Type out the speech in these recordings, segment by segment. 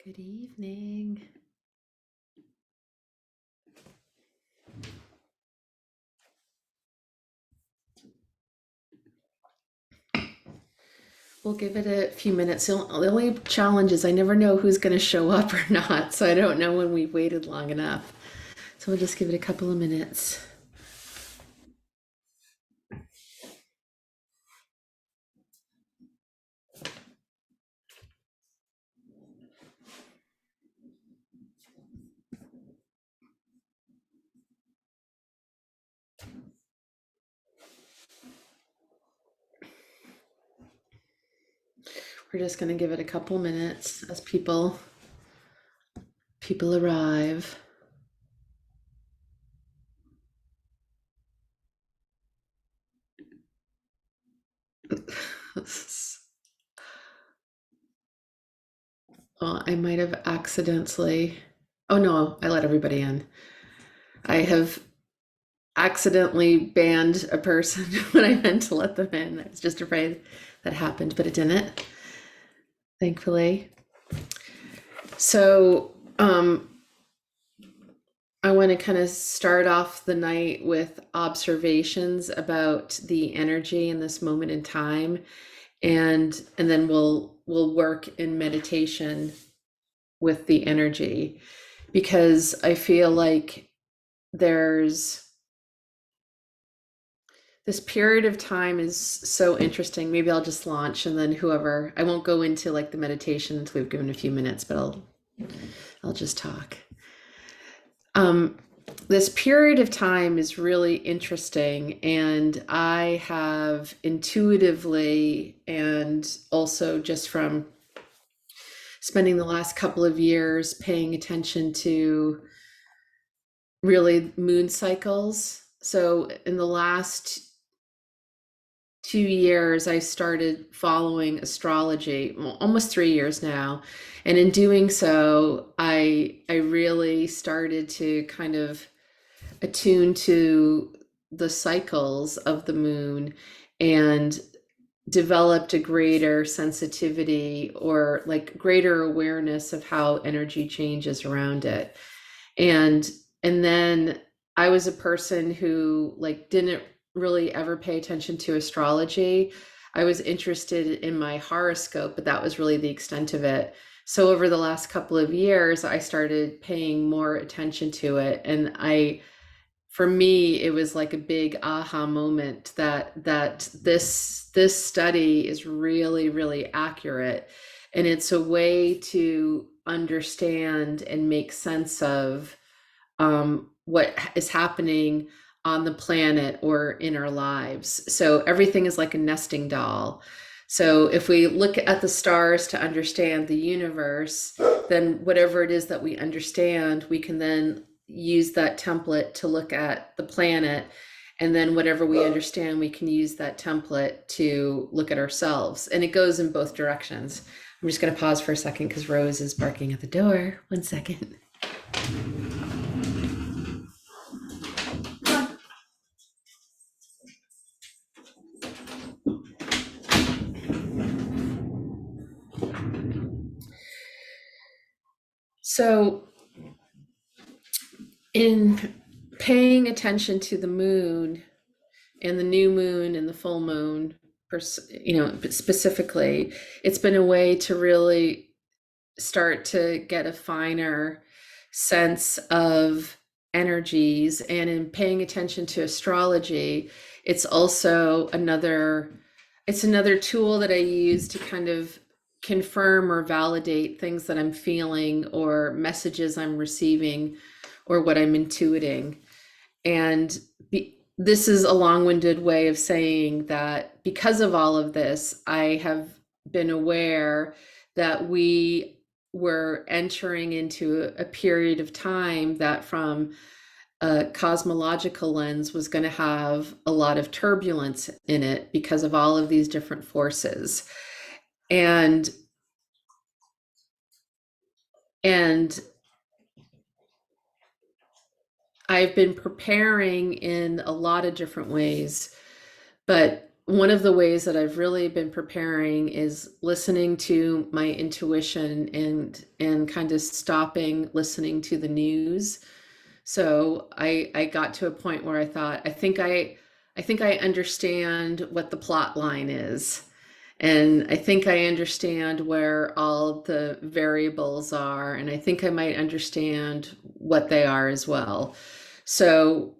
Good evening. We'll give it a few minutes. The only challenge is I never know who's going to show up or not, so I don't know when we've waited long enough. So we'll just give it a couple of minutes. We're just going to give it a couple minutes as people arrive. Well, I might have accidentally. Oh no, I let everybody in. I have accidentally banned a person when I meant to let them in. I was just afraid that happened, but it didn't, thankfully. So, I want to kind of start off the night with observations about the energy in this moment in time, and then we'll work in meditation with the energy, because I feel like there's this period of time is so interesting. Maybe I'll just launch and then whoever, I won't go into like the meditation until we've given a few minutes, but I'll just talk. This period of time is really interesting, and I have intuitively, and also just from spending the last couple of years paying attention to really moon cycles. So in the last 2 years, I started following astrology, well, almost 3 years now. And in doing so, I really started to kind of attune to the cycles of the moon and developed a greater sensitivity, or like greater awareness of how energy changes around it. And then I was a person who like didn't really ever pay attention to astrology. I was interested in my horoscope, but that was really the extent of it. So over the last couple of years, I started paying more attention to it. And for me, it was like a big aha moment that this study is really, really accurate. And it's a way to understand and make sense of what is happening on the planet or in our lives. So everything is like a nesting doll. So if we look at the stars to understand the universe, then whatever it is that we understand, we can then use that template to look at the planet. And then whatever we understand, we can use that template to look at ourselves. And it goes in both directions. I'm just going to pause for a second because Rose is barking at the door. 1 second. So, in paying attention to the moon and the new moon and the full moon, specifically, it's been a way to really start to get a finer sense of energies. And in paying attention to astrology, it's also another tool that I use to kind of confirm or validate things that I'm feeling or messages I'm receiving or what I'm intuiting. And this is a long-winded way of saying that because of all of this, I have been aware that we were entering into a period of time that, from a cosmological lens, was going to have a lot of turbulence in it because of all of these different forces. And I've been preparing in a lot of different ways, but one of the ways that I've really been preparing is listening to my intuition and kind of stopping listening to the news. So I got to a point where I thought, I think I understand what the plot line is. And I think I understand where all the variables are, and I think I might understand what they are as well. So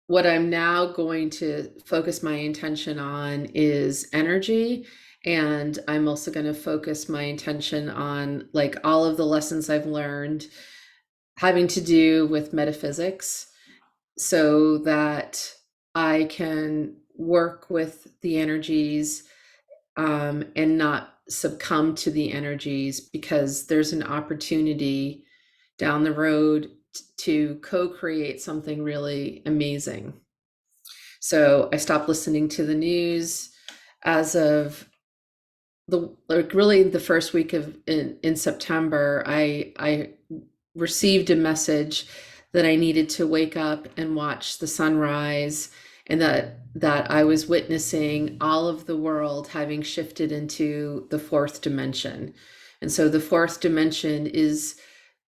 what I'm now going to focus my intention on is energy. And I'm also going to focus my intention on like all of the lessons I've learned having to do with metaphysics so that I can work with the energies and not succumb to the energies because there's an opportunity down the road to co-create something really amazing. So I stopped listening to the news as of the like really the first week of in September. I received a message that I needed to wake up and watch the sunrise, and that I was witnessing all of the world having shifted into the fourth dimension. And so the fourth dimension is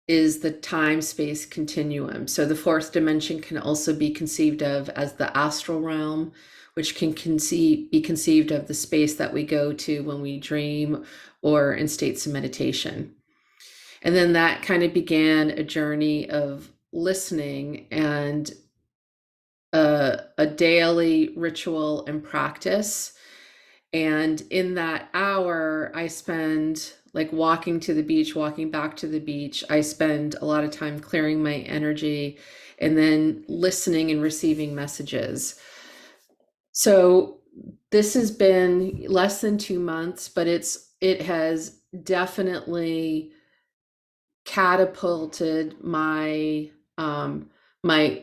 the time space continuum. So the fourth dimension can also be conceived of as the astral realm, which can be conceived of the space that we go to when we dream or in states of meditation. And then that kind of began a journey of listening and a daily ritual and practice. And in that hour, I spend like walking to the beach, walking back to the beach. I spend a lot of time clearing my energy and then listening and receiving messages. So this has been less than 2 months, but it has definitely catapulted my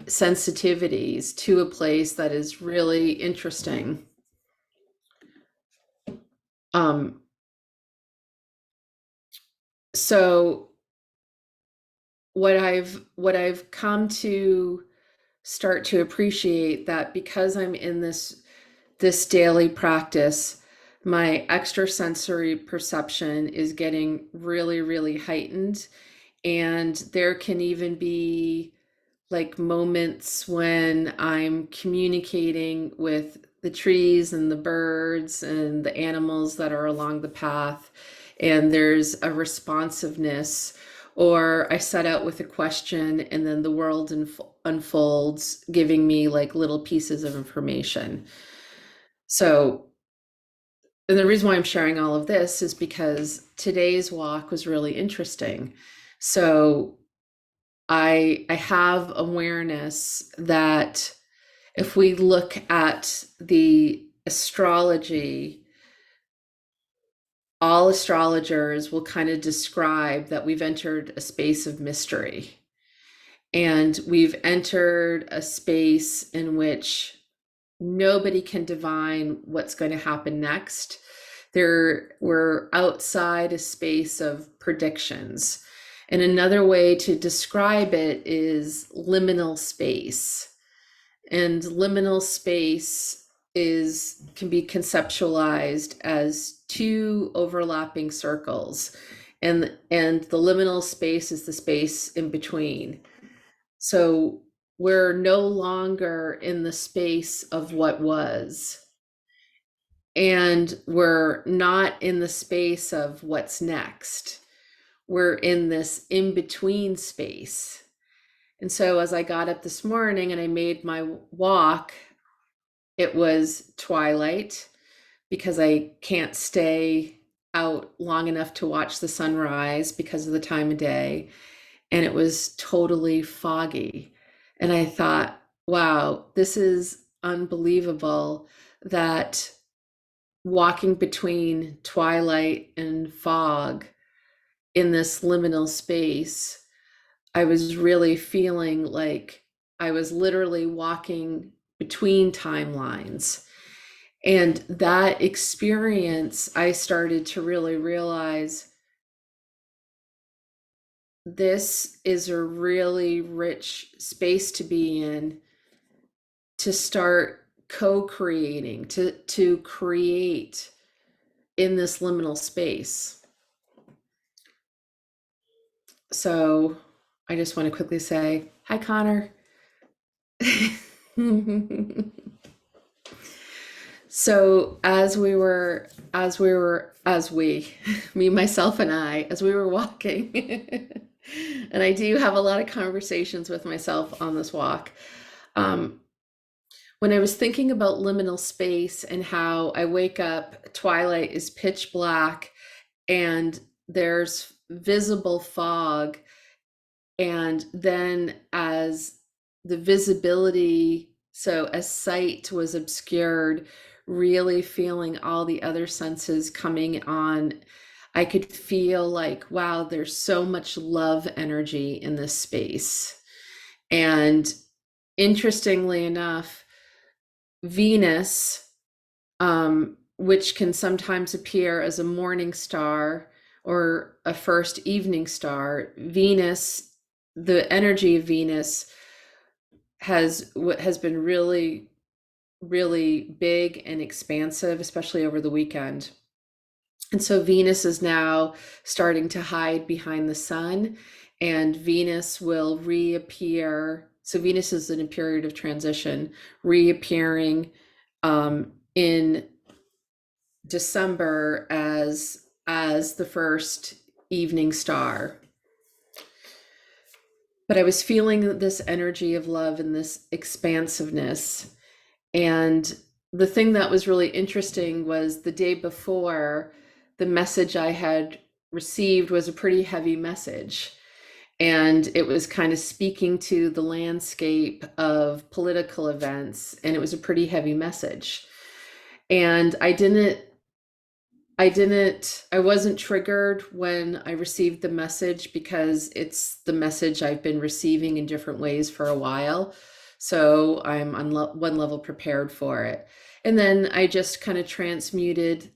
sensitivities to a place that is really interesting. Um, so what I've come to start to appreciate that because I'm in this daily practice, my extrasensory perception is getting really, really heightened. And there can even be like moments when I'm communicating with the trees and the birds and the animals that are along the path, and there's a responsiveness, or I set out with a question and then the world unfolds, giving me like little pieces of information. So, and the reason why I'm sharing all of this is because today's walk was really interesting. So, I have awareness that if we look at the astrology, all astrologers will kind of describe that we've entered a space of mystery. And we've entered a space in which nobody can divine what's going to happen next. We're outside a space of predictions. And another way to describe it is liminal space. And liminal space can be conceptualized as two overlapping circles. And the liminal space is the space in between. So we're no longer in the space of what was, and we're not in the space of what's next. We're in this in between space. And so as I got up this morning and I made my walk, it was twilight because I can't stay out long enough to watch the sunrise because of the time of day. And it was totally foggy. And I thought, wow, this is unbelievable that walking between twilight and fog in this liminal space, I was really feeling like I was literally walking between timelines. And that experience, I started to really realize this is a really rich space to be in, to start co-creating, to create in this liminal space. So I just want to quickly say hi, Connor. So me, myself, and I, as we were walking, and I do have a lot of conversations with myself on this walk. Um, when I was thinking about liminal space and how I wake up, twilight is pitch black, and there's visible fog, and then as the visibility, so as sight was obscured, really feeling all the other senses coming on, I could feel like, wow, there's so much love energy in this space. And interestingly enough, Venus, which can sometimes appear as a morning star or a first evening star, Venus, the energy of Venus has been really, really big and expansive, especially over the weekend. And so Venus is now starting to hide behind the sun, and Venus will reappear. So Venus is in a period of transition, reappearing in December as the first evening star. But I was feeling this energy of love and this expansiveness. And the thing that was really interesting was the day before, the message I had received was a pretty heavy message. And it was kind of speaking to the landscape of political events. And it was a pretty heavy message. And I wasn't triggered when I received the message, because it's the message I've been receiving in different ways for a while. So I'm on one level prepared for it. And then I just kind of transmuted,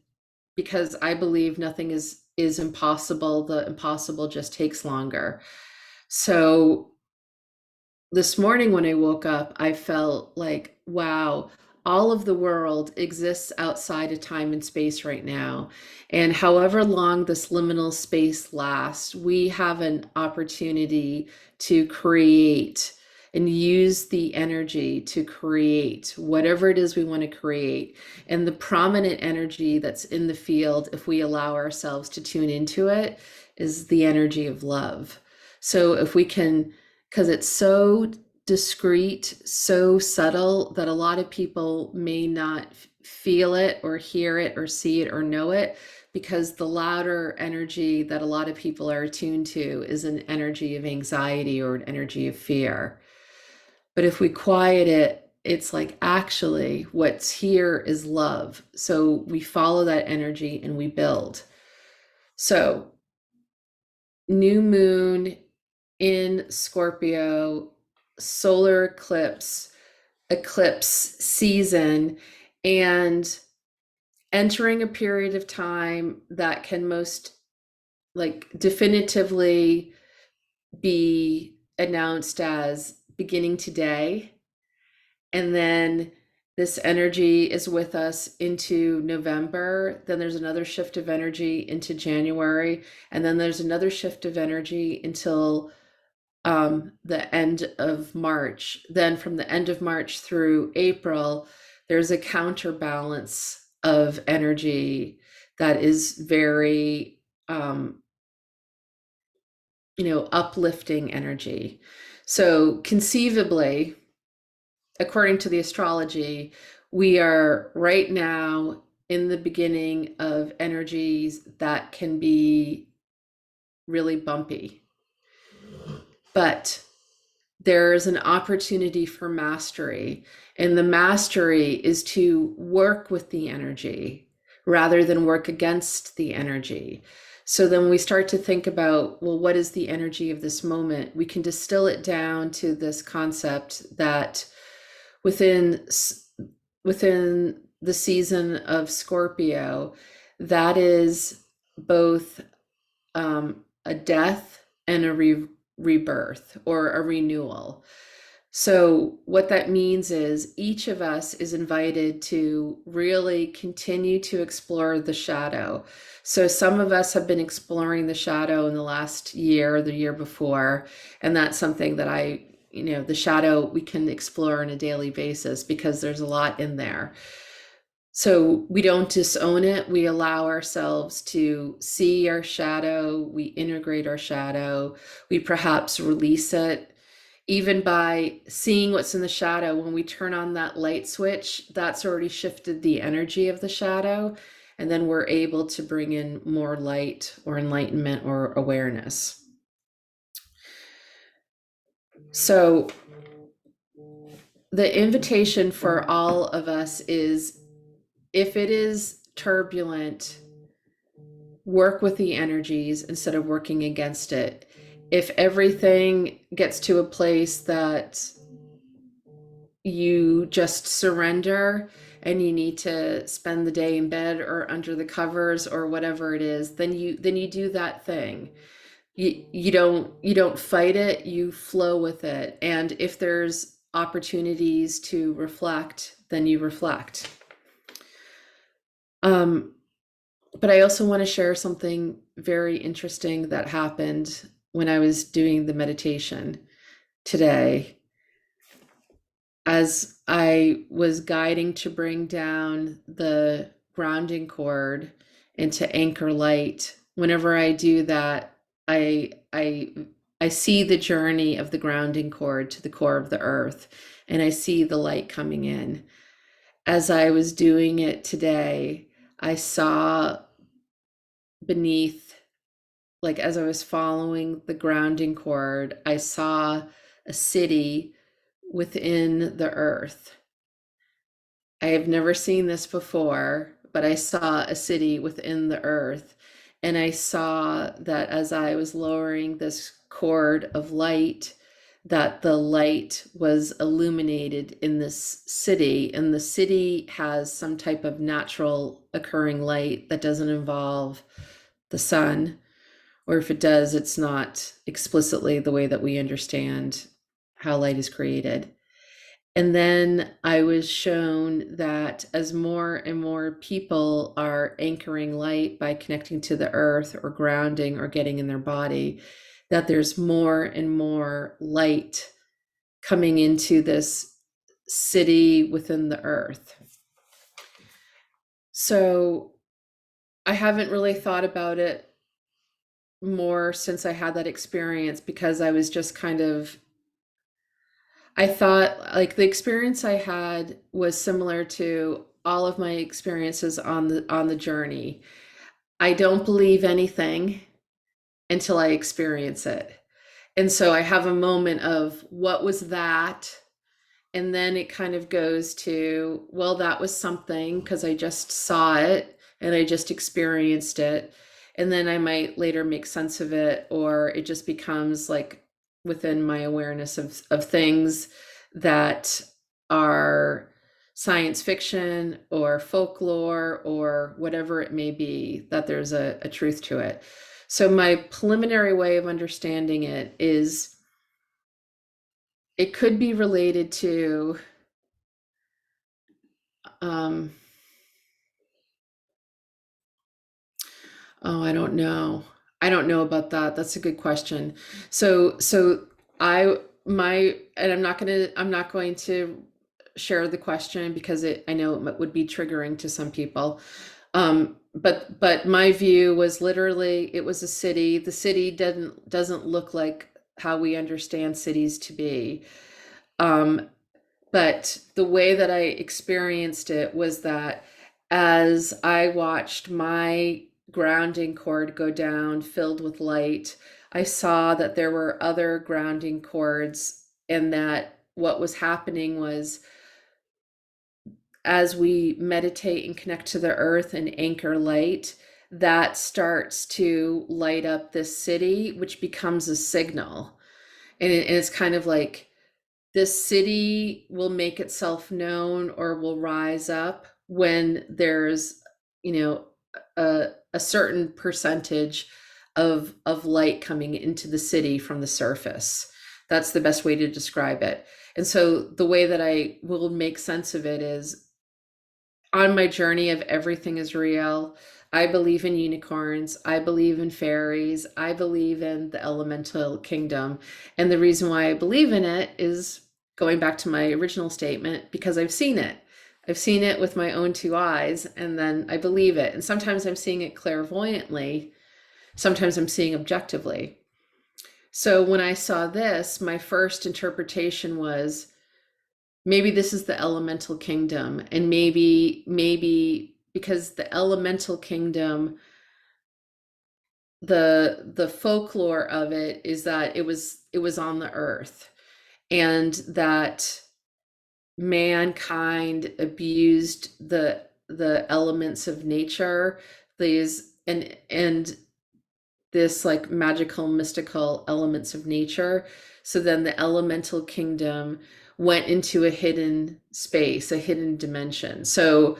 because I believe nothing is impossible. The impossible just takes longer. So this morning when I woke up, I felt like, wow, all of the world exists outside of time and space right now. And however long this liminal space lasts, we have an opportunity to create and use the energy to create whatever it is we want to create. And the prominent energy that's in the field, if we allow ourselves to tune into it, is the energy of love. So if we can, because it's so discreet, so subtle that a lot of people may not feel it or hear it or see it or know it, because the louder energy that a lot of people are attuned to is an energy of anxiety or an energy of fear. But if we quiet it, it's like, actually what's here is love. So we follow that energy and we build. So new moon in Scorpio, solar eclipse season, and entering a period of time that can most like definitively be announced as beginning today. And then this energy is with us into November. Then there's another shift of energy into January. And then there's another shift of energy until the end of March. Then from the end of March through April, there's a counterbalance of energy that is very, uplifting energy. So conceivably, according to the astrology, we are right now in the beginning of energies that can be really bumpy. But there is an opportunity for mastery, and the mastery is to work with the energy rather than work against the energy. So then we start to think about, well, what is the energy of this moment? We can distill it down to this concept that within the season of Scorpio, that is both a death and a rebirth or a renewal. So, what that means is each of us is invited to really continue to explore the shadow. So, some of us have been exploring the shadow in the last year or the year before. And that's something that the shadow we can explore on a daily basis because there's a lot in there. So, we don't disown it. We allow ourselves to see our shadow, we integrate our shadow, we perhaps release it even by seeing what's in the shadow. When we turn on that light switch, that's already shifted the energy of the shadow. And then we're able to bring in more light or enlightenment or awareness. So, the invitation for all of us is if it is turbulent, work with the energies instead of working against it. If everything gets to a place that you just surrender and you need to spend the day in bed or under the covers or whatever it is, then you do that thing. You don't fight it, you flow with it. And if there's opportunities to reflect, then you reflect. um but I also want to share something very interesting that happened when I was doing the meditation today. As I was guiding to bring down the grounding cord into anchor light, whenever I do that, I see the journey of the grounding cord to the core of the earth, and I see the light coming in. As I was doing it today, I saw beneath, like as I was following the grounding cord, I saw a city within the earth. I have never seen this before, but I saw a city within the earth. And I saw that as I was lowering this cord of light, that the light was illuminated in this city. And the city has some type of natural occurring light that doesn't involve the sun. Or if it does, it's not explicitly the way that we understand how light is created. And then I was shown that as more and more people are anchoring light by connecting to the earth or grounding or getting in their body, that there's more and more light coming into this city within the earth. So I haven't really thought about it more since I had that experience, because I was just kind of, I thought like the experience I had was similar to all of my experiences on the journey. I don't believe anything until I experience it. And so I have a moment of what was that? And then it kind of goes to, well, that was something because I just saw it and I just experienced it. And then I might later make sense of it, or it just becomes like within my awareness of things that are science fiction or folklore or whatever it may be, that there's a truth to it. So my preliminary way of understanding it is it could be related to um oh, I don't know. I don't know about that. That's a good question. So I my and I'm not going to share the question because I know it would be triggering to some people. But my view was literally it was a city. The city doesn't look like how we understand cities to be. Um, But the way that I experienced it was that as I watched my grounding cord go down filled with light, I saw that there were other grounding cords, and that what was happening was as we meditate and connect to the earth and anchor light, that starts to light up this city, which becomes a signal. And it's kind of like, this city will make itself known or will rise up when there's, you know, a certain percentage of light coming into the city from the surface. That's the best way to describe it. And so the way that I will make sense of it is, on my journey of everything is real. I believe in unicorns. I believe in fairies. I believe in the elemental kingdom. And the reason why I believe in it is, going back to my original statement, because I've seen it. I've seen it with my own two eyes, and then I believe it. And sometimes I'm seeing it clairvoyantly, sometimes I'm seeing objectively. So when I saw this, my first interpretation was, maybe this is the elemental kingdom, and maybe because the elemental kingdom, the folklore of it is that it was on the earth, and that mankind abused the elements of nature, these and this like magical mystical elements of nature. So then the elemental kingdom went into a hidden space, a hidden dimension. So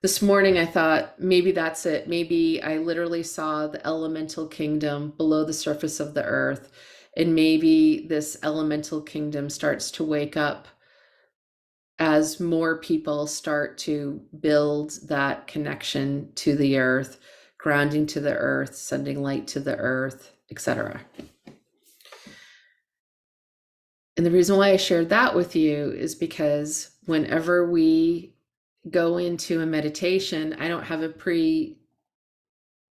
this morning I thought, maybe that's it. Maybe I literally saw the elemental kingdom below the surface of the earth, and maybe this elemental kingdom starts to wake up as more people start to build that connection to the earth, grounding to the earth, sending light to the earth, etc. And the reason why I shared that with you is because whenever we go into a meditation, I don't have a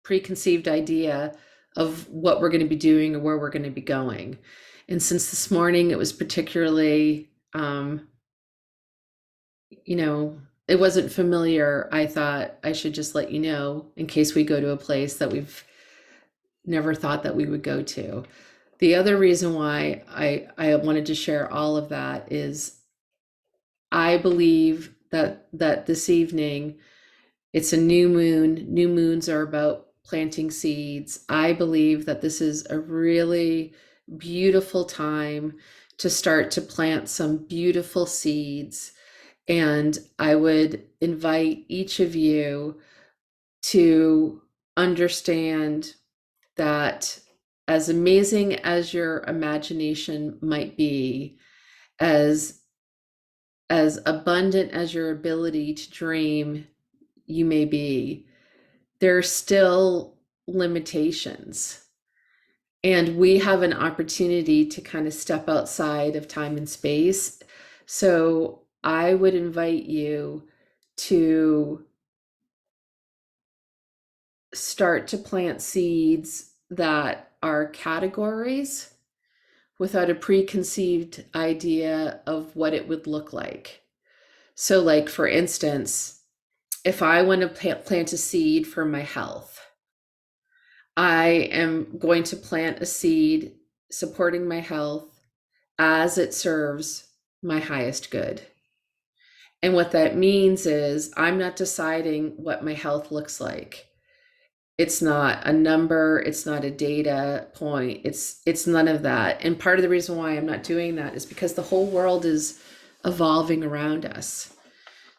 preconceived idea of what we're going to be doing or where we're going to be going. And since this morning it was particularly, it wasn't familiar, I thought I should just let you know in case we go to a place that we've never thought that we would go to. The other reason why I wanted to share all of that is, I believe that this evening, it's a new moon. New moons are about planting seeds. I believe that this is a really beautiful time to start to plant some beautiful seeds. And I would invite each of you to understand that, as amazing as your imagination might be, as abundant as your ability to dream you may be, there are still limitations. And we have an opportunity to kind of step outside of time and space. So I would invite you to start to plant seeds that are categories without a preconceived idea of what it would look like. So, like, for instance, if I want to plant a seed for my health, I am going to plant a seed supporting my health as it serves my highest good. And what that means is, I'm not deciding what my health looks like. It's not a number, it's not a data point, it's none of that. And part of the reason why I'm not doing that is because the whole world is evolving around us.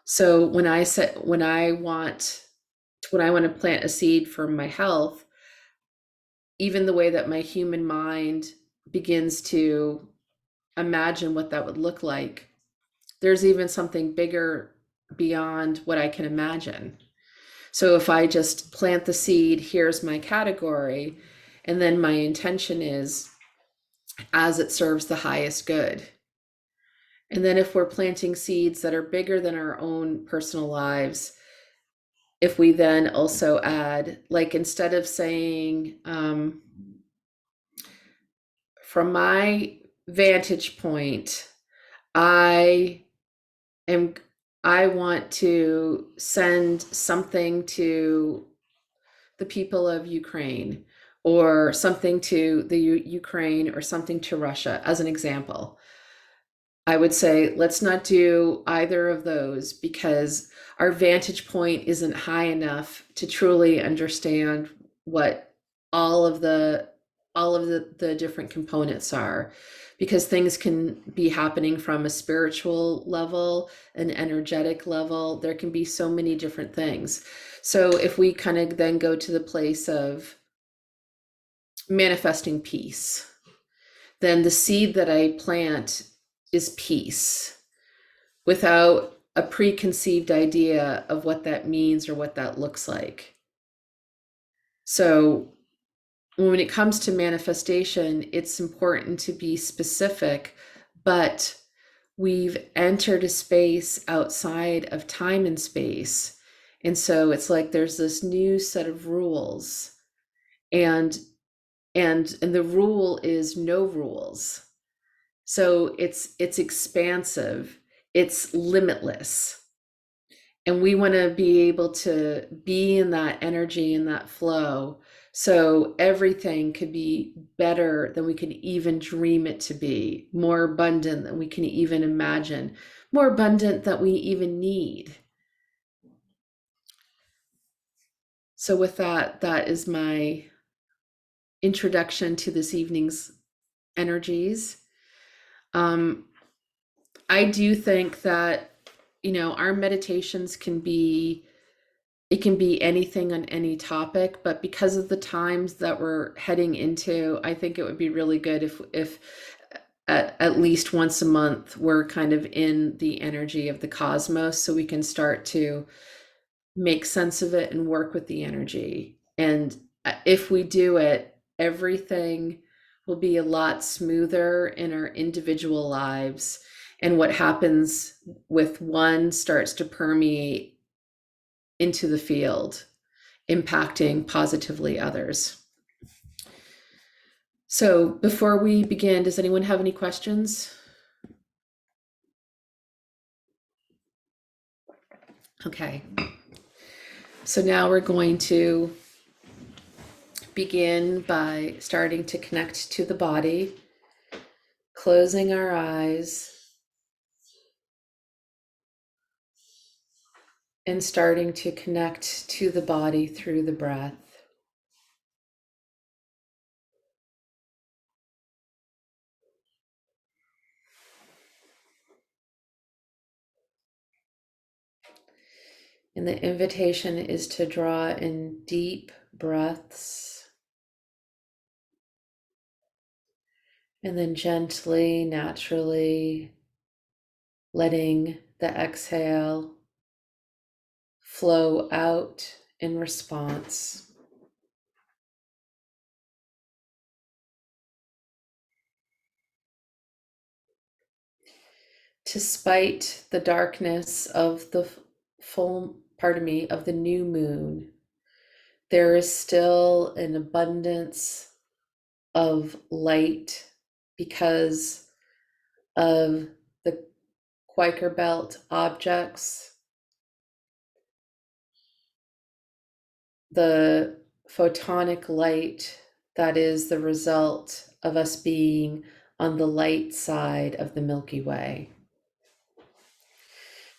So when I want to plant a seed for my health, even the way that my human mind begins to imagine what that would look like, there's even something bigger beyond what I can imagine. So if I just plant the seed, here's my category, and then my intention is, as it serves the highest good. And then if we're planting seeds that are bigger than our own personal lives, if we then also add, like, instead of saying, from my vantage point, I want to send something to the people of Ukraine, or something to the Ukraine, or something to Russia, as an example. I would say, let's not do either of those, because our vantage point isn't high enough to truly understand what all of the different components are, because things can be happening from a spiritual level, an energetic level. There can be so many different things. So if we kind of then go to the place of manifesting peace, then the seed that I plant is peace without a preconceived idea of what that means or what that looks like. So when it comes to manifestation, it's important to be specific, but we've entered a space outside of time and space. And so it's like there's this new set of rules, and and the rule is no rules. So it's expansive, it's limitless. And we want to be able to be in that energy and that flow. So everything could be better than we could even dream it to be, more abundant than we can even imagine, more abundant than we even need. So, with that, that is my introduction to this evening's energies. Um, I do think that, our meditations can be, it can be anything on any topic, but because of the times that we're heading into, I think it would be really good if at least once a month we're kind of in the energy of the cosmos, so we can start to make sense of it and work with the energy. And if we do it, everything will be a lot smoother in our individual lives. And what happens with one starts to permeate into the field, impacting positively others. So before we begin, does anyone have any questions? Okay. So now we're going to begin by starting to connect to the body, closing our eyes, and starting to connect to the body through the breath. And the invitation is to draw in deep breaths and then gently, naturally letting the exhale flow out in response. Despite the darkness of the of the new moon, there is still an abundance of light because of the Quaker Belt objects, the photonic light that is the result of us being on the light side of the Milky Way.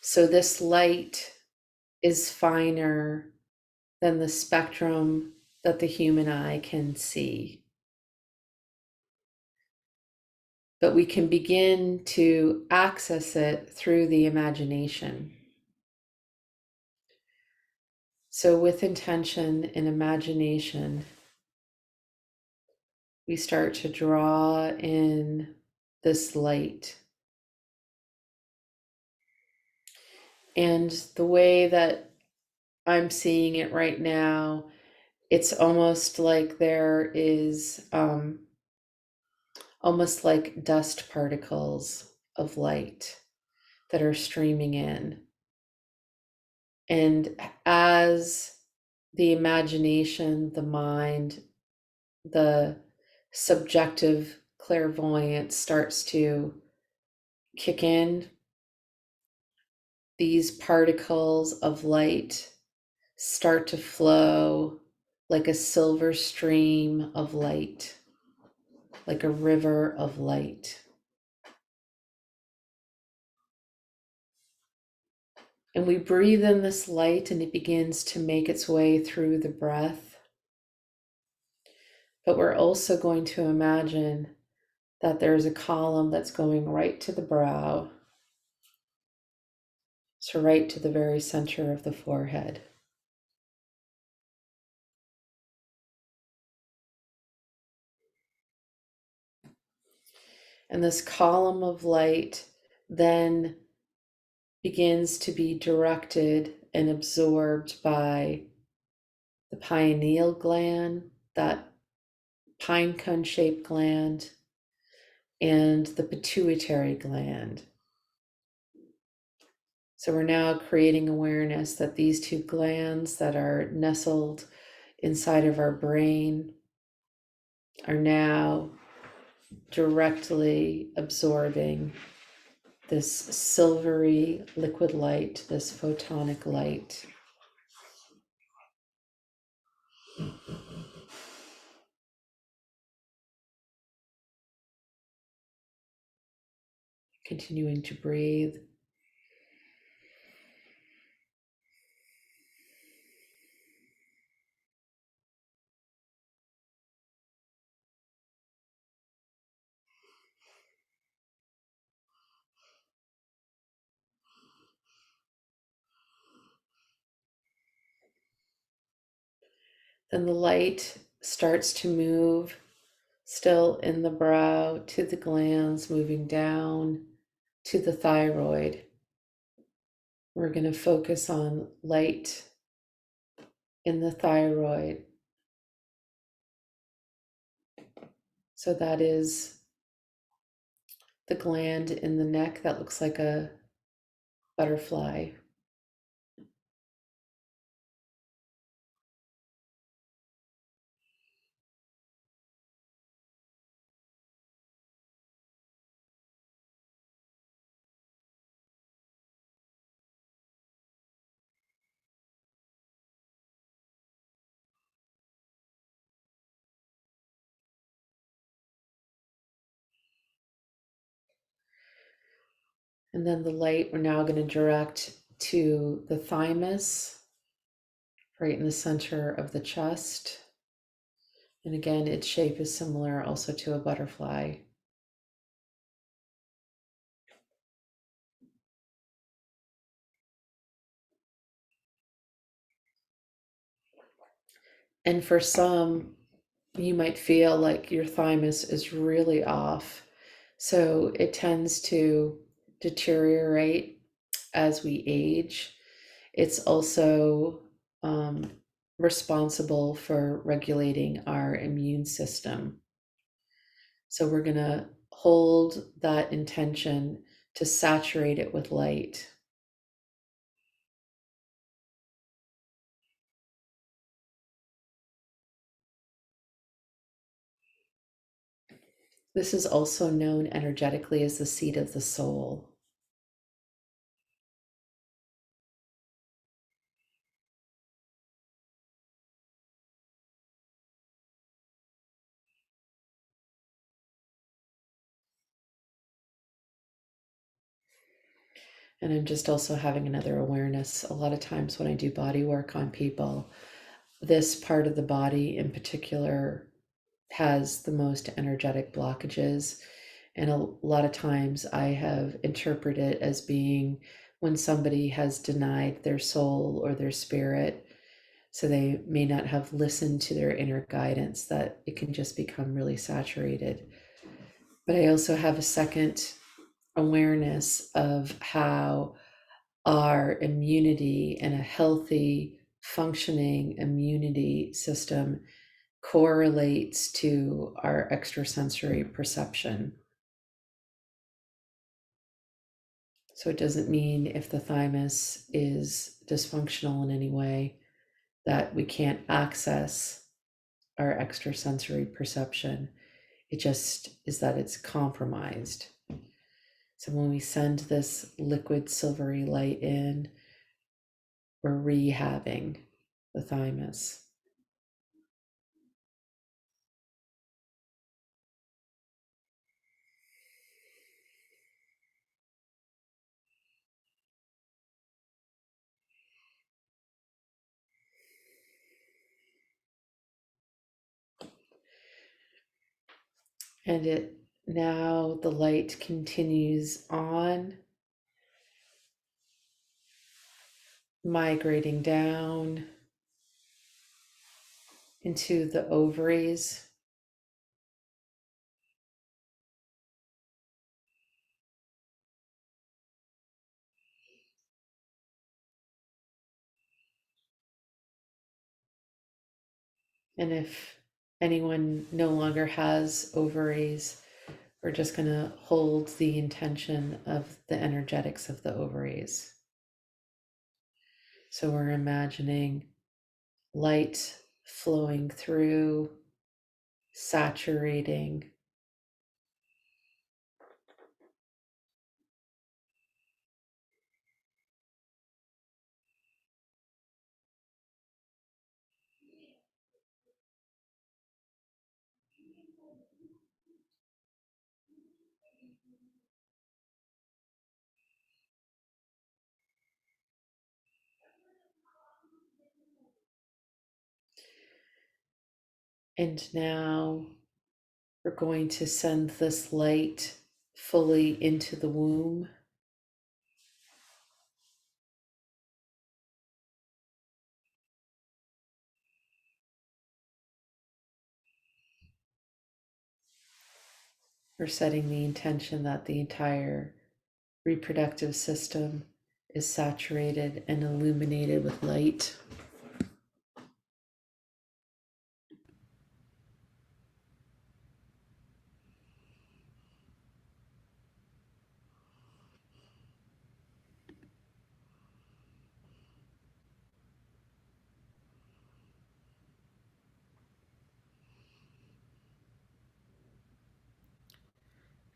So this light is finer than the spectrum that the human eye can see. But we can begin to access it through the imagination. So, with intention and imagination, we start to draw in this light. And the way that I'm seeing it right now, it's almost like there is almost like dust particles of light that are streaming in. And as the imagination, the mind, the subjective clairvoyance starts to kick in, these particles of light start to flow like a silver stream of light, like a river of light. And we breathe in this light and it begins to make its way through the breath. But we're also going to imagine that there's a column that's going right to the brow, so right to the very center of the forehead. And this column of light then begins to be directed and absorbed by the pineal gland, that pine cone shaped gland, and the pituitary gland. So we're now creating awareness that these two glands that are nestled inside of our brain are now directly absorbing this silvery liquid light, this photonic light. Continuing to breathe. Then the light starts to move, still in the brow, to the glands, moving down to the thyroid. We're going to focus on light in the thyroid. So that is the gland in the neck that looks like a butterfly. And then the light we're now going to direct to the thymus, right in the center of the chest. And again, its shape is similar also to a butterfly. And for some, you might feel like your thymus is really off. So it tends to deteriorate as we age. It's also responsible for regulating our immune system. So we're going to hold that intention to saturate it with light. This is also known energetically as the seat of the soul. And I'm just also having another awareness. A lot of times when I do body work on people, this part of the body in particular has the most energetic blockages. And a lot of times I have interpreted it as being when somebody has denied their soul or their spirit. So they may not have listened to their inner guidance, that it can just become really saturated. But I also have a second awareness of how our immunity and a healthy, functioning immunity system correlates to our extrasensory perception. So it doesn't mean if the thymus is dysfunctional in any way that we can't access our extrasensory perception. It just is that it's compromised. So when we send this liquid silvery light in, we're rehabbing the thymus. And it now the light continues on, migrating down into the ovaries, And if anyone no longer has ovaries, we're just going to hold the intention of the energetics of the ovaries. So we're imagining light flowing through, saturating. And now we're going to send this light fully into the womb. We're setting the intention that the entire reproductive system is saturated and illuminated with light.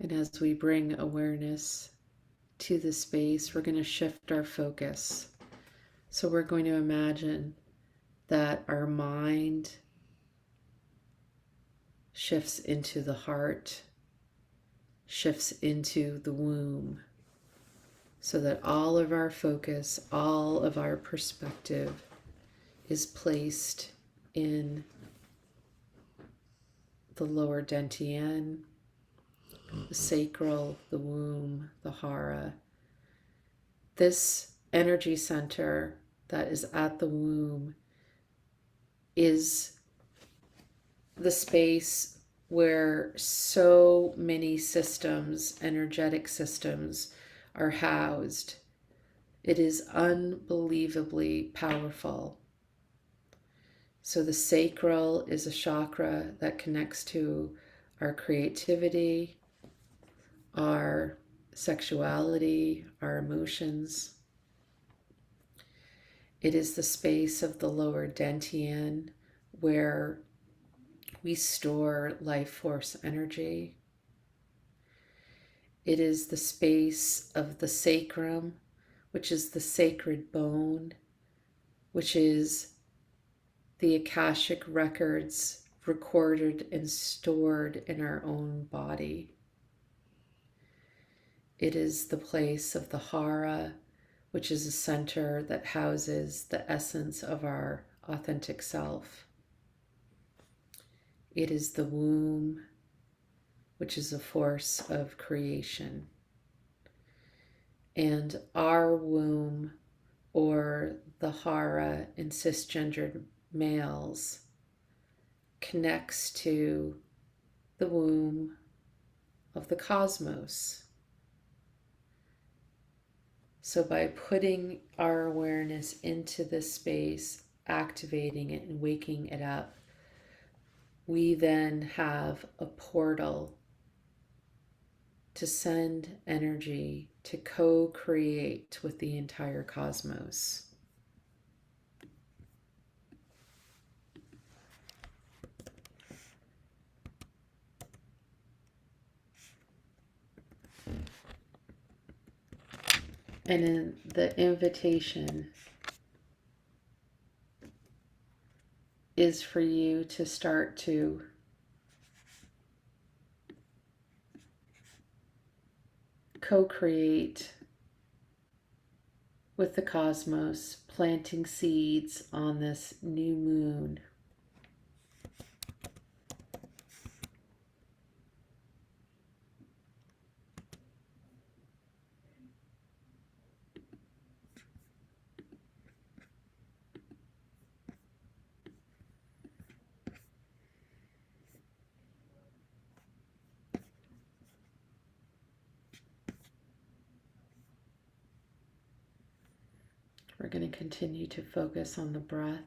And as we bring awareness to the space, we're going to shift our focus. So we're going to imagine that our mind shifts into the heart, shifts into the womb, so that all of our focus, all of our perspective is placed in the lower dantian, the sacral, the womb, the hara. This energy center that is at the womb is the space where so many systems, energetic systems, are housed. It is unbelievably powerful. So the sacral is a chakra that connects to our creativity, our sexuality, our emotions. It is the space of the lower dantian where we store life force energy. It is the space of the sacrum, which is the sacred bone, which is the Akashic records recorded and stored in our own body. It is the place of the hara, which is a center that houses the essence of our authentic self. It is the womb, which is a force of creation. And our womb, or the hara in cisgendered males, connects to the womb of the cosmos. So by putting our awareness into this space, activating it and waking it up, we then have a portal to send energy to co-create with the entire cosmos. And in the invitation is for you to start to co-create with the cosmos, planting seeds on this new moon. We're going to continue to focus on the breath.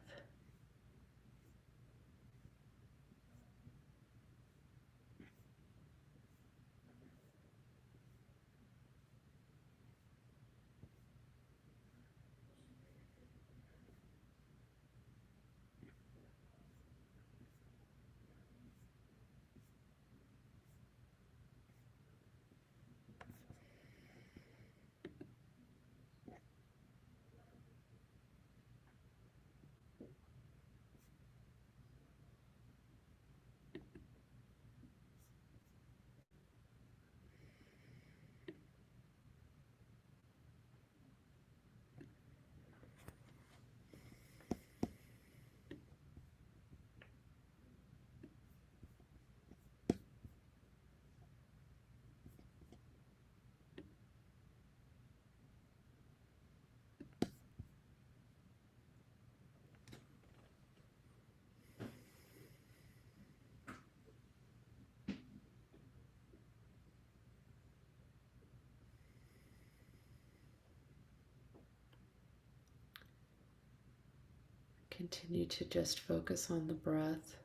Continue to just focus on the breath,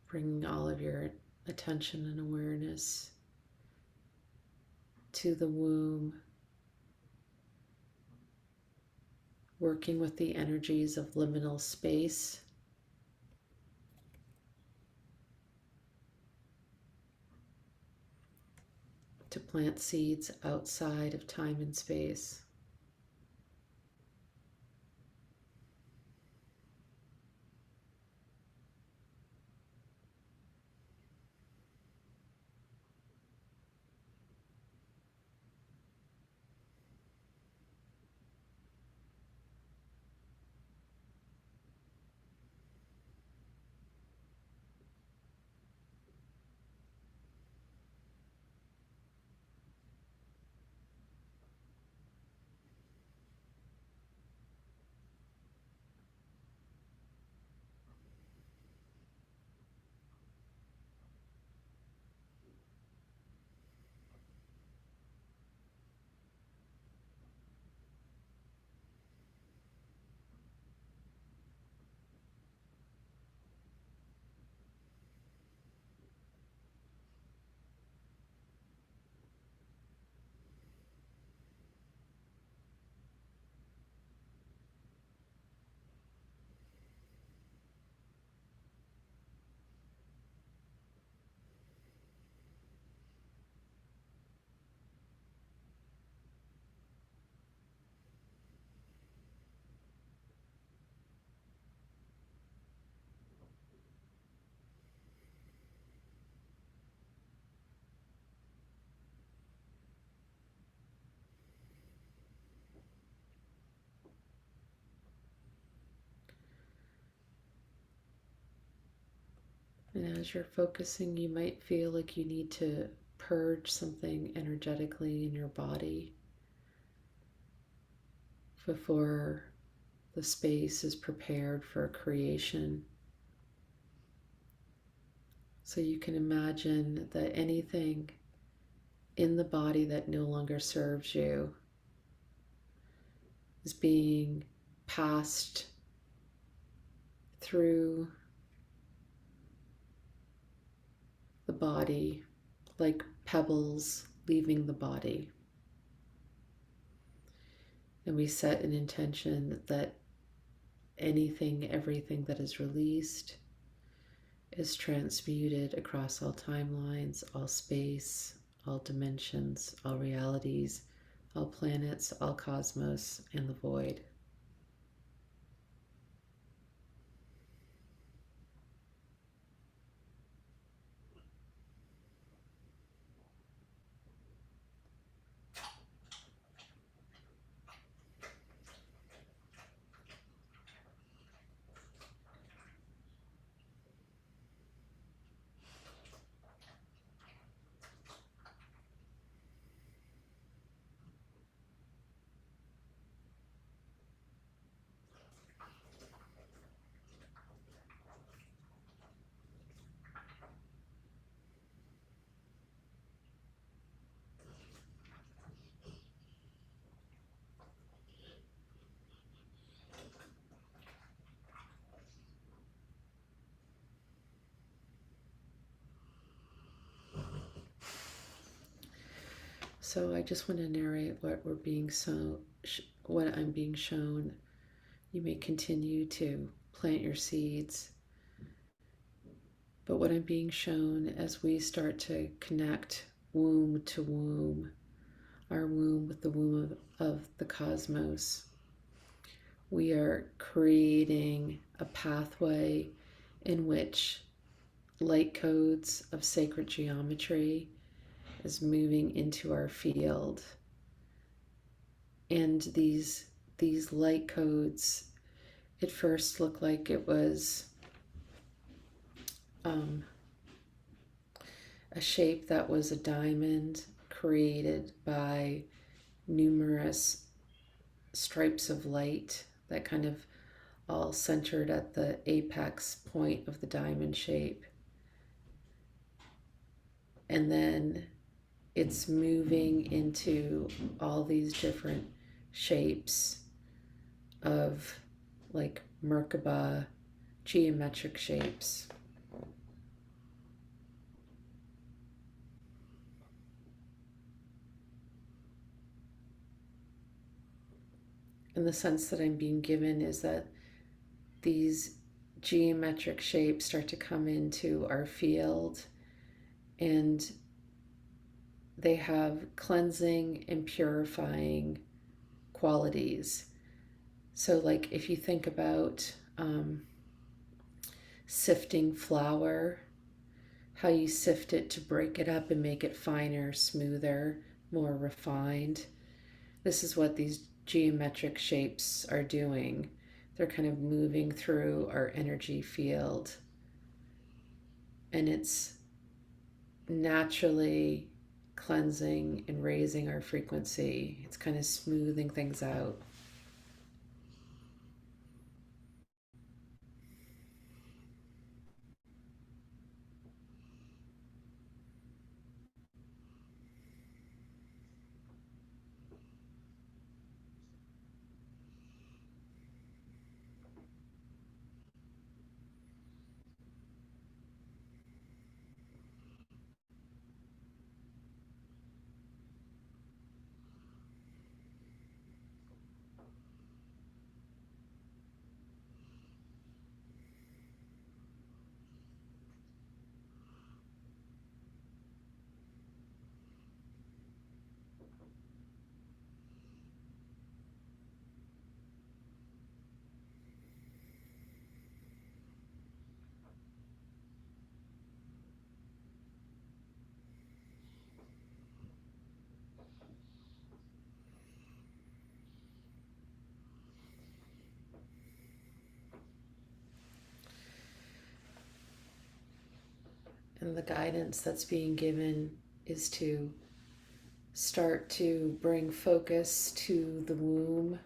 bringing all of your attention and awareness to the womb, working with the energies of liminal space. To plant seeds outside of time and space. And as you're focusing, you might feel like you need to purge something energetically in your body before the space is prepared for creation. So you can imagine that anything in the body that no longer serves you is being passed through the body like pebbles leaving the body. And we set an intention that everything that is released is transmuted across all timelines, all space, all dimensions, all realities, all planets, all cosmos, and the void. So I just want to narrate what what I'm being shown. You may continue to plant your seeds, but what I'm being shown as we start to connect womb to womb, our womb with the womb of the cosmos, we are creating a pathway in which light codes of sacred geometry is moving into our field. And these light codes at first look like it was a shape that was a diamond created by numerous stripes of light that kind of all centered at the apex point of the diamond shape. And then it's moving into all these different shapes of like Merkaba geometric shapes. And the sense that I'm being given is that these geometric shapes start to come into our field, and they have cleansing and purifying qualities. So, like if you think about sifting flour, how you sift it to break it up and make it finer, smoother, more refined. This is what these geometric shapes are doing. They're kind of moving through our energy field, and it's naturally cleansing and raising our frequency. It's kind of smoothing things out. And the guidance that's being given is to start to bring focus to the womb,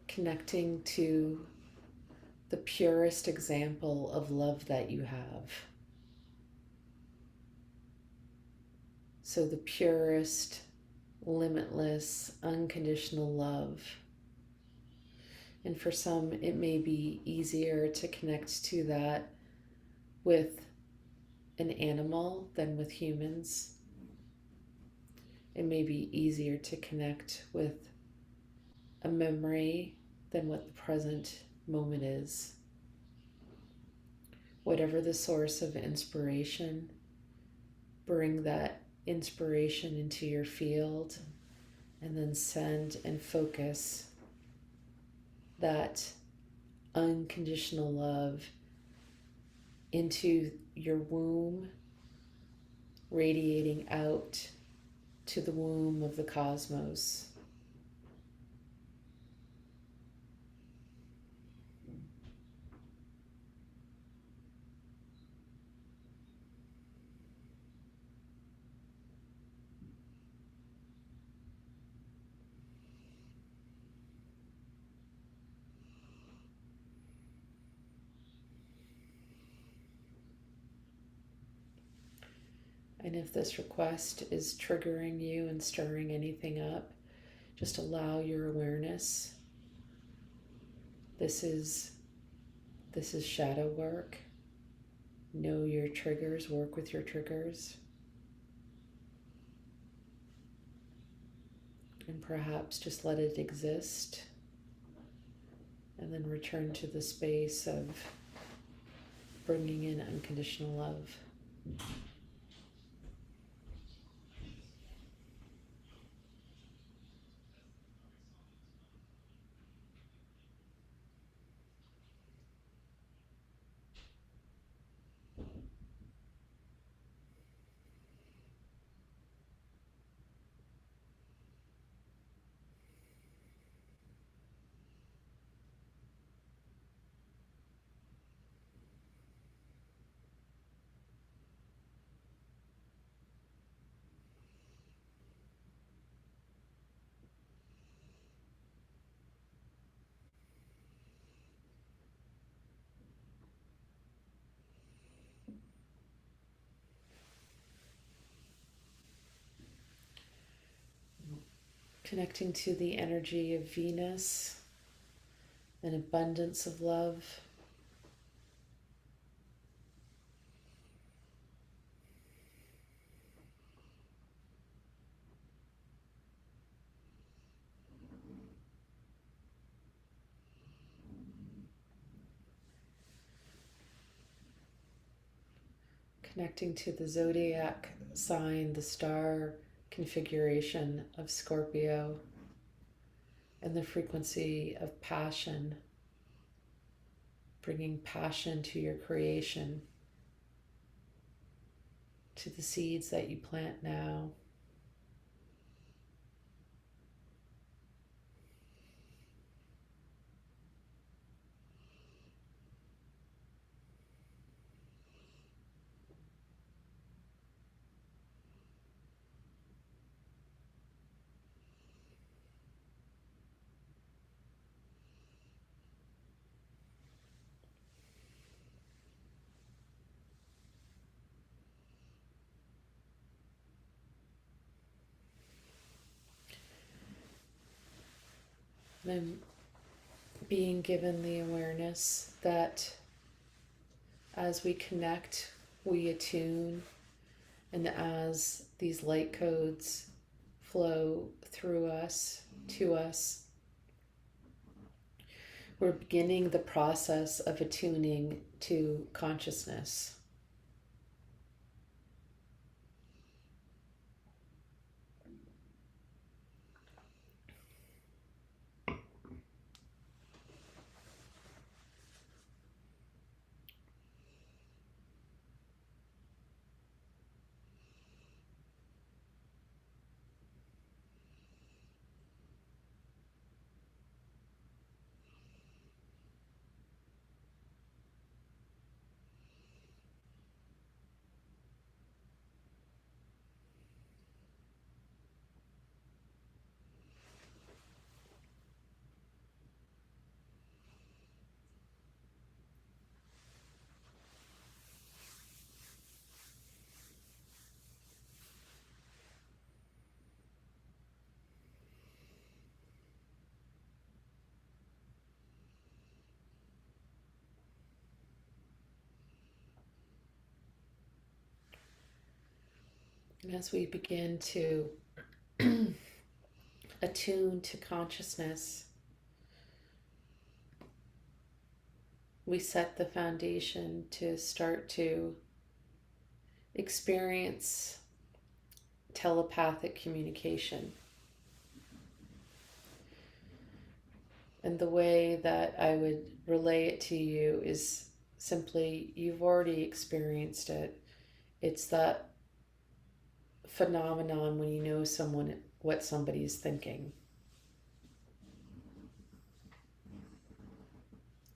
connecting to the purest example of love that you have. So, the purest, limitless, unconditional love. And for some, it may be easier to connect to that with an animal than with humans. It may be easier to connect with a memory than what the present moment is. Whatever the source of inspiration, bring that inspiration into your field and then send and focus that unconditional love into your womb, radiating out to the womb of the cosmos. And if this request is triggering you and stirring anything up, just allow your awareness. This is shadow work. Know your triggers, work with your triggers. And perhaps just let it exist, and then return to the space of bringing in unconditional love. Connecting to the energy of Venus, an abundance of love. Connecting to the zodiac sign, the star configuration of Scorpio, and the frequency of passion, bringing passion to your creation, to the seeds that you plant now. And I'm being given the awareness that as we connect, we attune, and as these light codes flow through us, to us, we're beginning the process of attuning to consciousness. And as we begin to attune to consciousness, we set the foundation to start to experience telepathic communication. And the way that I would relay it to you is simply, you've already experienced it. It's that phenomenon when you know someone, what somebody's thinking.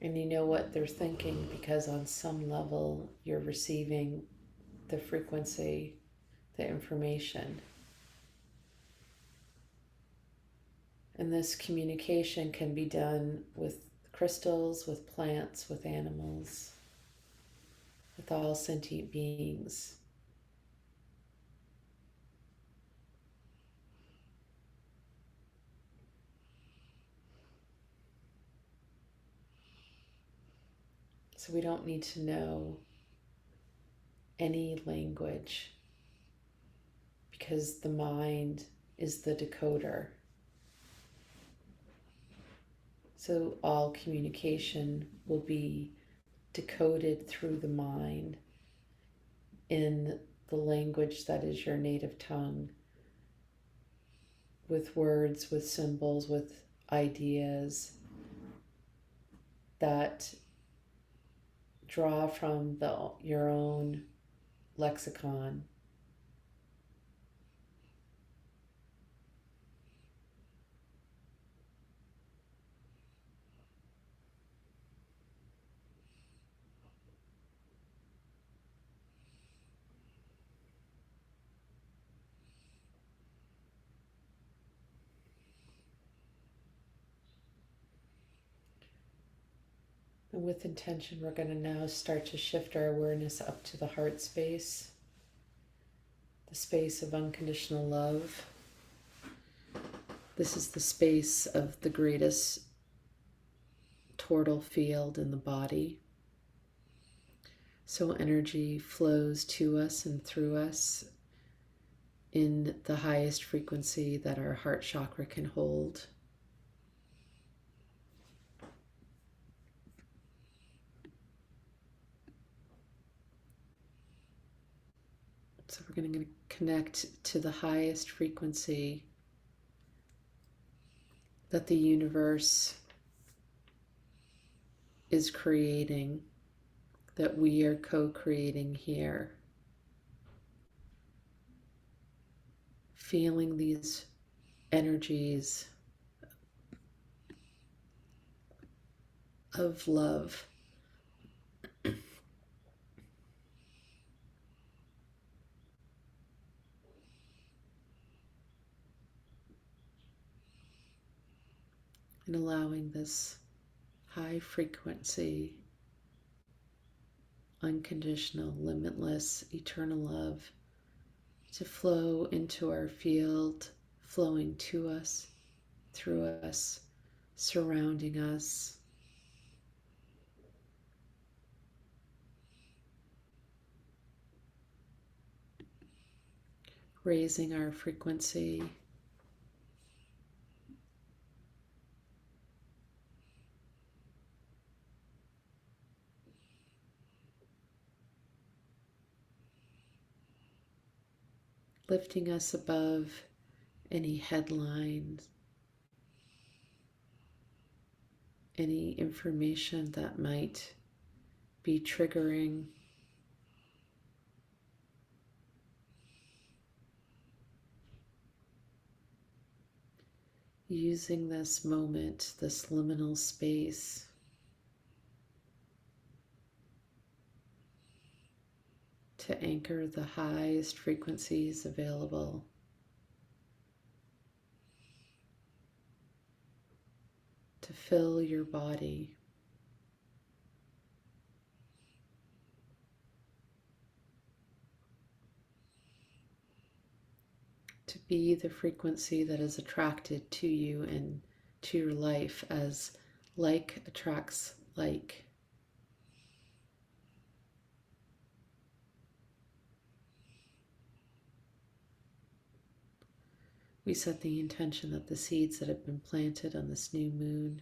And you know what they're thinking because on some level you're receiving the frequency, the information. And this communication can be done with crystals, with plants, with animals, with all sentient beings. So we don't need to know any language because the mind is the decoder. So all communication will be decoded through the mind in the language that is your native tongue, with words, with symbols, with ideas that draw from your own lexicon. And with intention, we're going to now start to shift our awareness up to the heart space, the space of unconditional love, This is the space of the greatest tortal field in the body. So energy flows to us and through us in the highest frequency that our heart chakra can hold. So we're going to connect to the highest frequency that the universe is creating, that we are co-creating here. Feeling these energies of love. And allowing this high frequency, unconditional, limitless, eternal love to flow into our field, flowing to us, through us, surrounding us. Raising our frequency. Lifting us above any headlines, any information that might be triggering. Using this moment, this liminal space, to anchor the highest frequencies available. To fill your body. To be the frequency that is attracted to you and to your life, as like attracts like. We set the intention that the seeds that have been planted on this new moon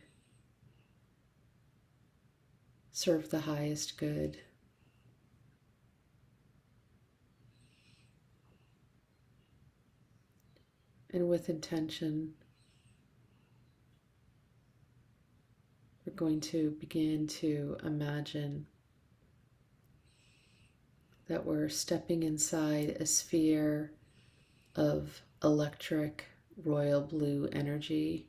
serve the highest good. And with intention, we're going to begin to imagine that we're stepping inside a sphere of electric royal blue energy.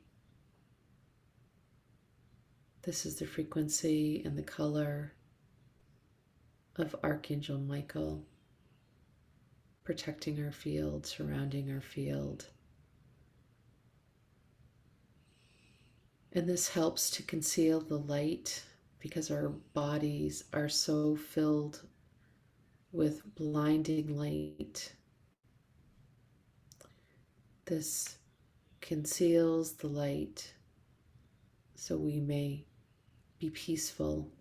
This is the frequency and the color of Archangel Michael, protecting our field, surrounding our field. And this helps to conceal the light because our bodies are so filled with blinding light. This conceals the light so we may be peaceful.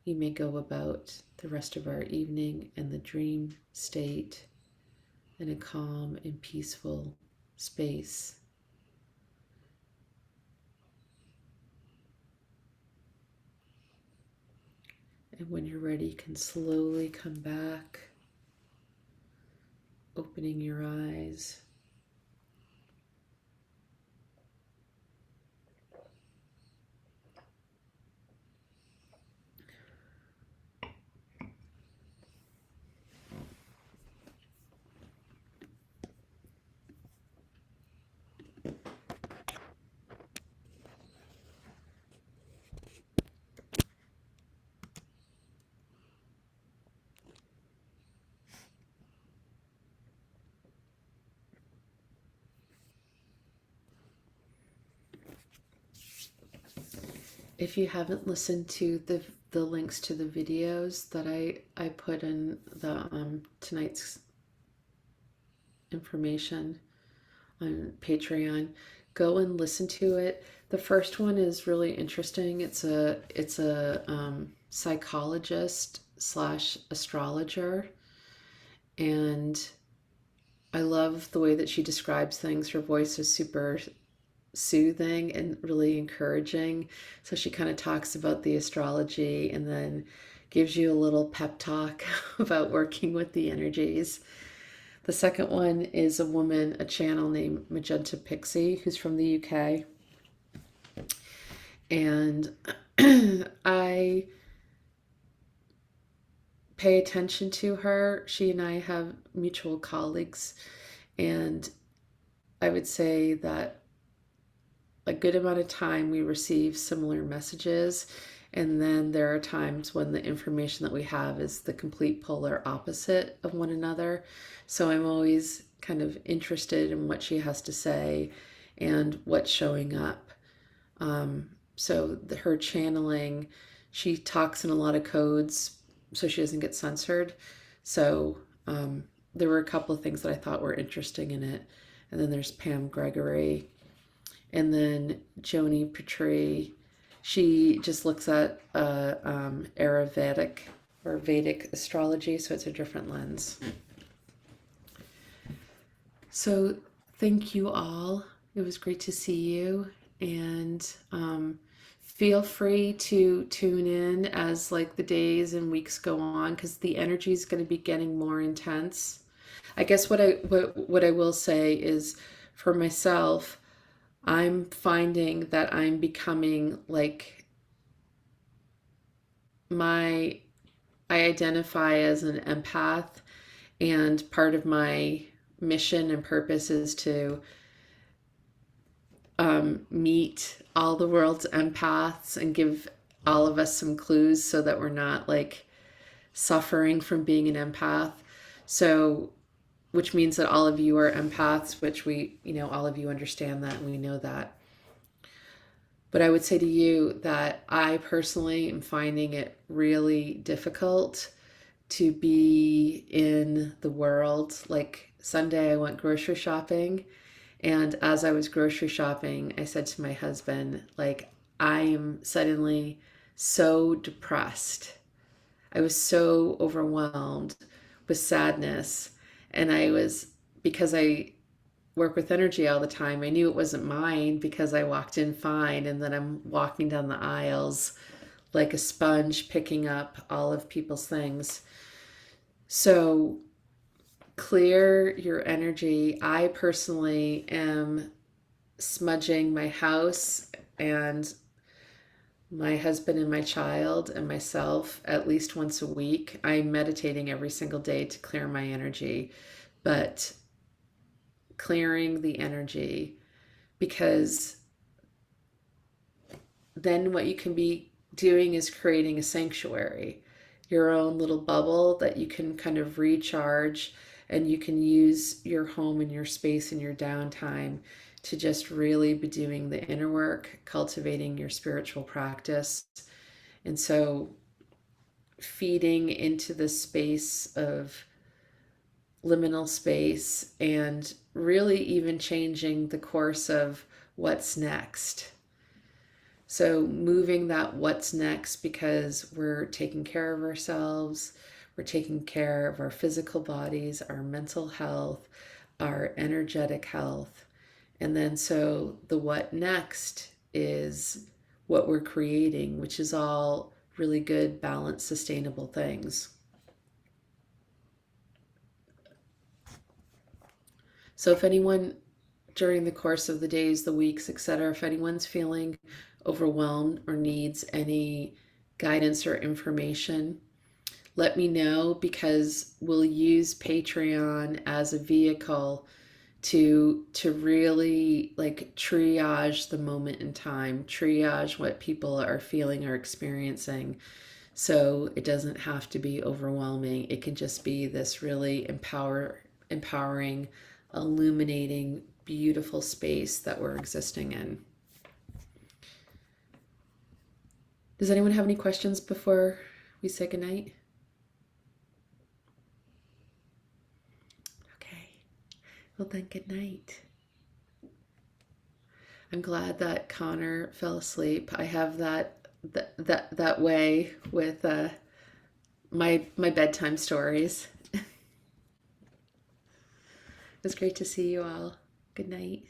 We may go about the rest of our evening in the dream state in a calm and peaceful space. And when you're ready, you can slowly come back, opening your eyes. If you haven't listened to the links to the videos that I put in the tonight's information on Patreon, go and listen to it. The first one is really interesting. It's a psychologist slash astrologer, and I love the way that she describes things. Her voice is super soothing and really encouraging. So she kind of talks about the astrology and then gives you a little pep talk about working with the energies. The second one is a woman, a channel named Magenta Pixie, who's from the UK. And I pay attention to her. She and I have mutual colleagues, and I would say that a good amount of time we receive similar messages, and then there are times when the information that we have is the complete polar opposite of one another. So I'm always kind of interested in what she has to say and what's showing up. Her channeling, she talks in a lot of codes so she doesn't get censored. So there were a couple of things that I thought were interesting in it. And then there's Pam Gregory, and then Joni Petrie. She just looks at Ayurvedic or Vedic astrology, so it's a different lens. So thank you all. It was great to see you, and feel free to tune in as like the days and weeks go on, because the energy is going to be getting more intense. I guess what I will say is, for myself, I'm finding that I'm becoming like my I identify as an empath, and part of my mission and purpose is to meet all the world's empaths and give all of us some clues so that we're not like suffering from being an empath. So, which means that all of you are empaths, which all of you understand that and we know that. But I would say to you that I personally am finding it really difficult to be in the world. Like Sunday, I went grocery shopping, and as I was grocery shopping, I said to my husband, like, I am suddenly so depressed. I was so overwhelmed with sadness. And because I work with energy all the time, I knew it wasn't mine because I walked in fine. And then I'm walking down the aisles like a sponge, picking up all of people's things. So clear your energy. I personally am smudging my house, and my husband and my child and myself at least once a week. I'm meditating every single day to clear my energy, but clearing the energy, because then what you can be doing is creating a sanctuary, your own little bubble that you can kind of recharge, and you can use your home and your space and your downtime to just really be doing the inner work, cultivating your spiritual practice. And so feeding into the space of liminal space, and really even changing the course of what's next. So moving that what's next, because we're taking care of ourselves, we're taking care of our physical bodies, our mental health, our energetic health. And then so the what next is what we're creating, which is all really good, balanced, sustainable things. So if anyone during the course of the days, the weeks, etc., if anyone's feeling overwhelmed or needs any guidance or information, let me know, because we'll use Patreon as a vehicle to really like triage the moment in time, triage what people are feeling or experiencing. So it doesn't have to be overwhelming. It can just be this really empowering, illuminating, beautiful space that we're existing in. Does anyone have any questions before we say goodnight? Okay. Well then, good night. I'm glad that Connor fell asleep. I have that way with my bedtime stories. It was great to see you all. Good night.